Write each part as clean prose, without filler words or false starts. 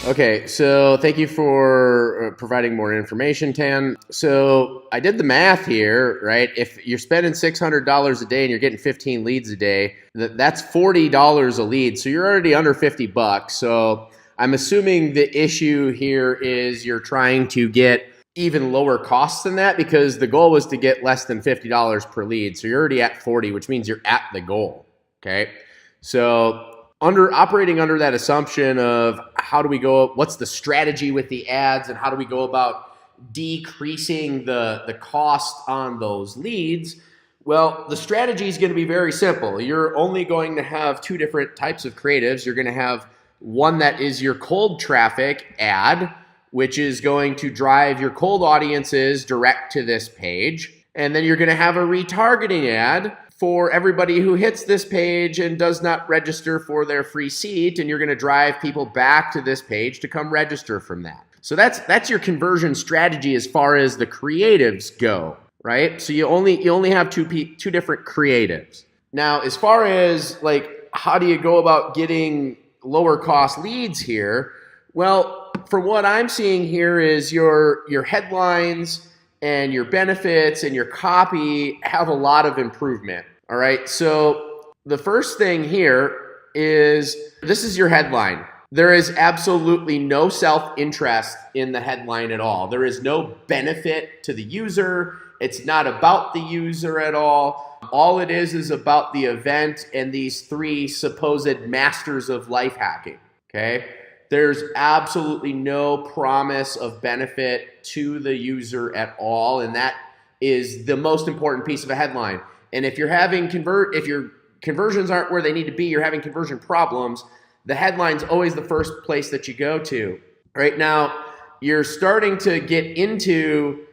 Okay, so thank you for providing more information, Tan. So I did the math here, right? If you're spending $600 a day and you're getting 15 leads a day, that's $40 a lead. So you're already under 50 bucks. So I'm assuming the issue here is you're trying to get even lower costs than that, because the goal was to get less than $50 per lead. So you're already at 40, which means you're at the goal. Okay. So operating under that assumption of how do we go, what's the strategy with the ads, and how do we go about decreasing the cost on those leads? Well, the strategy is going to be very simple. You're only going to have two different types of creatives. You're going to have one that is your cold traffic ad, which is going to drive your cold audiences direct to this page. And then you're going to have a retargeting ad for everybody who hits this page and does not register for their free seat, and you're going to drive people back to this page to come register from that. So that's your conversion strategy as far as the creatives go, right? So you only have two different creatives. Now, as far as like how do you go about getting lower cost leads here? Well, from what I'm seeing here is your headlines and your benefits and your copy have a lot of improvement. All right, so the first thing here is this is your headline. There is absolutely no self-interest in the headline at all. There is no benefit to the user. It's not about the user at all. All it is about the event and these three supposed masters of life hacking, okay? There's absolutely no promise of benefit to the user at all, and that is the most important piece of a headline. And if you're having if your conversions aren't where they need to be, you're having conversion problems, the headline's always the first place that you go to. Right now, you're starting to get into,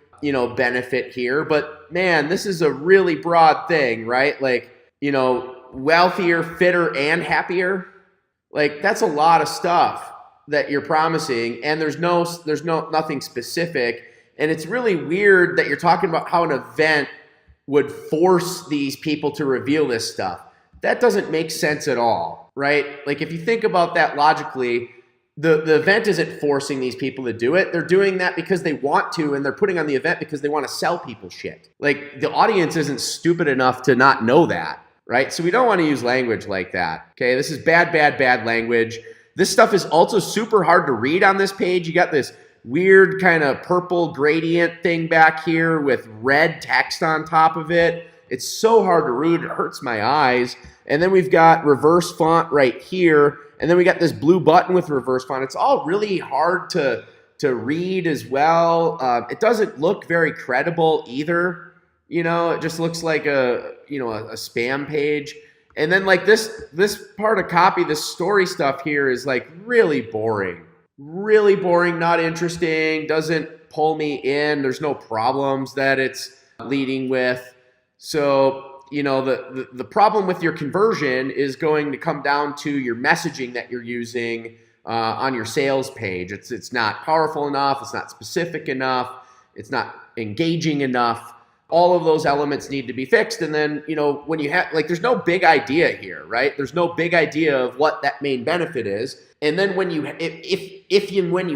benefit here, but man, this is a really broad thing, right? Like, wealthier, fitter, and happier. Like, that's a lot of stuff that you're promising, and there's nothing specific. And it's really weird that you're talking about how an event would force these people to reveal this stuff. That doesn't make sense at all, right? Like, if you think about that logically, the event isn't forcing these people to do it. They're doing that because they want to, and they're putting on the event because they want to sell people shit. Like, the audience isn't stupid enough to not know that, right? So we don't want to use language like that, okay? This is bad language. This stuff is also super hard to read on this page. You got this weird kind of purple gradient thing back here with red text on top of it. It's so hard to read, it hurts my eyes. And then we've got reverse font right here. And then we got this blue button with reverse font. It's all really hard to read as well. It doesn't look very credible either. It just looks like a spam page. And then like this part of copy, this story stuff here is like really boring, not interesting, doesn't pull me in. There's no problems that it's leading with. So, the problem with your conversion is going to come down to your messaging that you're using on your sales page. It's not powerful enough. It's not specific enough. It's not engaging enough. All of those elements need to be fixed. And then, when you have, there's no big idea here, right? There's no big idea of what that main benefit is. And then when you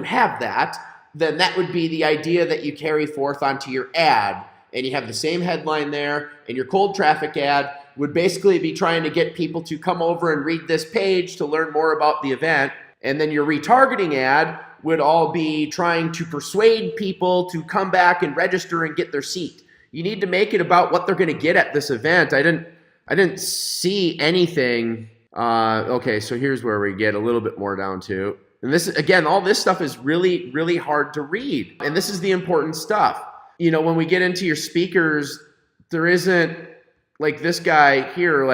have that, then that would be the idea that you carry forth onto your ad. And you have the same headline there, and your cold traffic ad would basically be trying to get people to come over and read this page to learn more about the event. And then your retargeting ad would all be trying to persuade people to come back and register and get their seat. You need to make it about what they're going to get at this event. I didn't see anything. Okay, so here's where we get a little bit more down to. And this, again, all this stuff is really, really hard to read. And this is the important stuff. When we get into your speakers, there isn't like this guy here,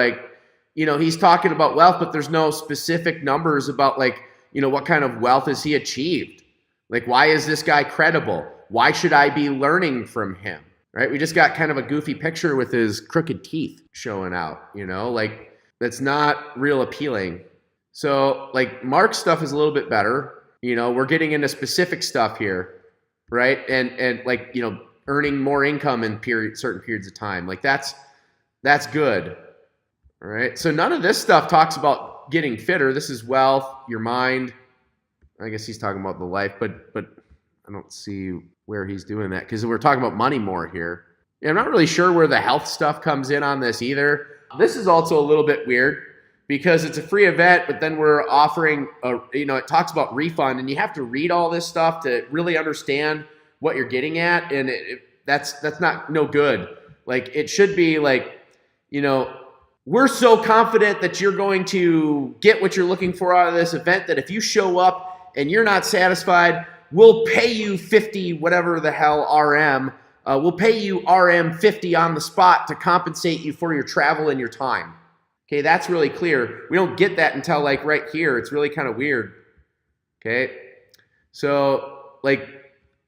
he's talking about wealth, but there's no specific numbers about what kind of wealth has he achieved? Like, why is this guy credible? Why should I be learning from him? Right? We just got kind of a goofy picture with his crooked teeth showing out, that's not real appealing. So Mark's stuff is a little bit better. We're getting into specific stuff here, right? And earning more income in certain periods of time. That's good. All right. So none of this stuff talks about getting fitter. This is wealth, your mind. I guess he's talking about the life, but I don't see where he's doing that because we're talking about money more here. Yeah, I'm not really sure where the health stuff comes in on this either. This is also a little bit weird because it's a free event, but then we're offering it talks about refund, and you have to read all this stuff to really understand what you're getting at, and that's not no good. Like, it should be like, we're so confident that you're going to get what you're looking for out of this event that if you show up and you're not satisfied, we'll pay you 50 whatever the hell RM. We'll pay you RM 50 on the spot to compensate you for your travel and your time. Okay, that's really clear. We don't get that until like right here. It's really kind of weird. Okay, so like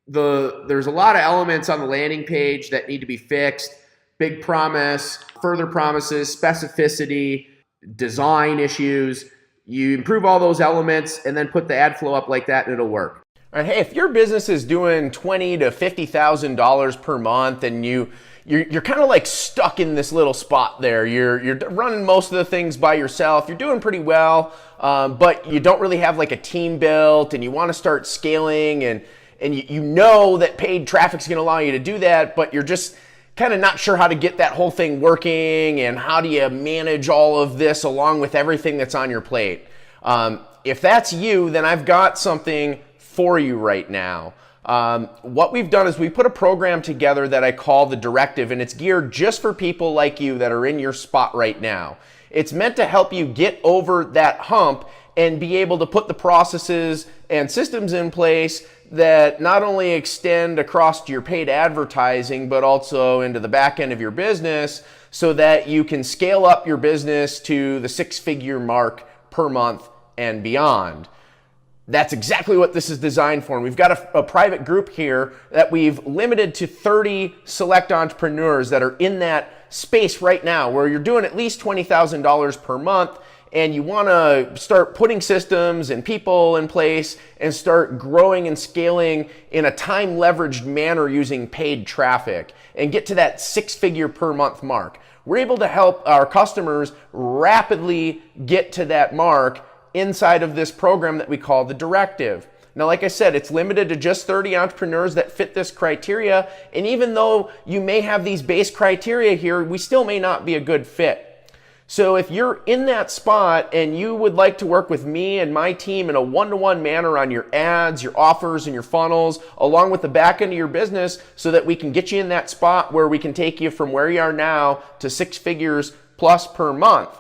there's a lot of elements on the landing page that need to be fixed. Big promise, further promises, specificity, design issues. You improve all those elements and then put the ad flow up like that and it'll work. All right, hey, if your business is doing $20,000 to $50,000 per month and you're kind of like stuck in this little spot there. You're running most of the things by yourself. You're doing pretty well, but you don't really have like a team built and you want to start scaling and you know that paid traffic's going to allow you to do that, but you're just kind of not sure how to get that whole thing working and how do you manage all of this along with everything that's on your plate. If that's you, then I've got something for you right now. What we've done is we put a program together that I call the Directive, and it's geared just for people like you that are in your spot right now. It's meant to help you get over that hump and be able to put the processes and systems in place that not only extend across your paid advertising, but also into the back end of your business so that you can scale up your business to the six-figure mark per month and beyond. That's exactly what this is designed for. And we've got a private group here that we've limited to 30 select entrepreneurs that are in that space right now where you're doing at least $20,000 per month and you want to start putting systems and people in place and start growing and scaling in a time leveraged manner using paid traffic and get to that six-figure per month mark. We're able to help our customers rapidly get to that mark inside of this program that we call the Directive. Now, like I said, it's limited to just 30 entrepreneurs that fit this criteria. And even though you may have these base criteria here, we still may not be a good fit. So if you're in that spot and you would like to work with me and my team in a one-to-one manner on your ads, your offers, and your funnels, along with the back end of your business so that we can get you in that spot where we can take you from where you are now to six figures plus per month,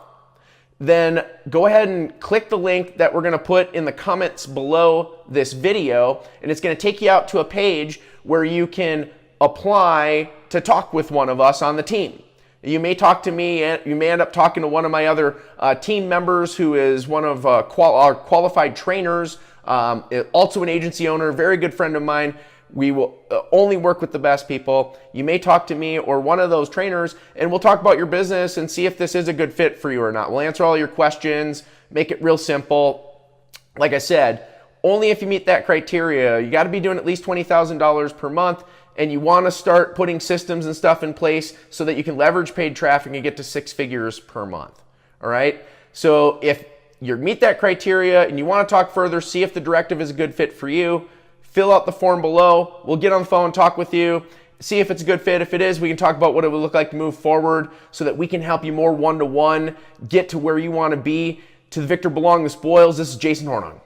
then go ahead and click the link that we're going to put in the comments below this video, and it's going to take you out to a page where you can apply to talk with one of us on the team. You may talk to me, and you may end up talking to one of my other team members who is one of our qualified trainers, also an agency owner, very good friend of mine. We will only work with the best people. You may talk to me or one of those trainers, and we'll talk about your business and see if this is a good fit for you or not. We'll answer all your questions, make it real simple. Like I said, only if you meet that criteria. You got to be doing at least $20,000 per month, and you want to start putting systems and stuff in place so that you can leverage paid traffic and get to six figures per month. All right? So if you meet that criteria and you want to talk further, see if the Directive is a good fit for you, fill out the form below. We'll get on the phone, talk with you, see if it's a good fit. If it is, we can talk about what it would look like to move forward so that we can help you more one-to-one, get to where you want to be. To the victor belong the spoils. This is Jason Hornung.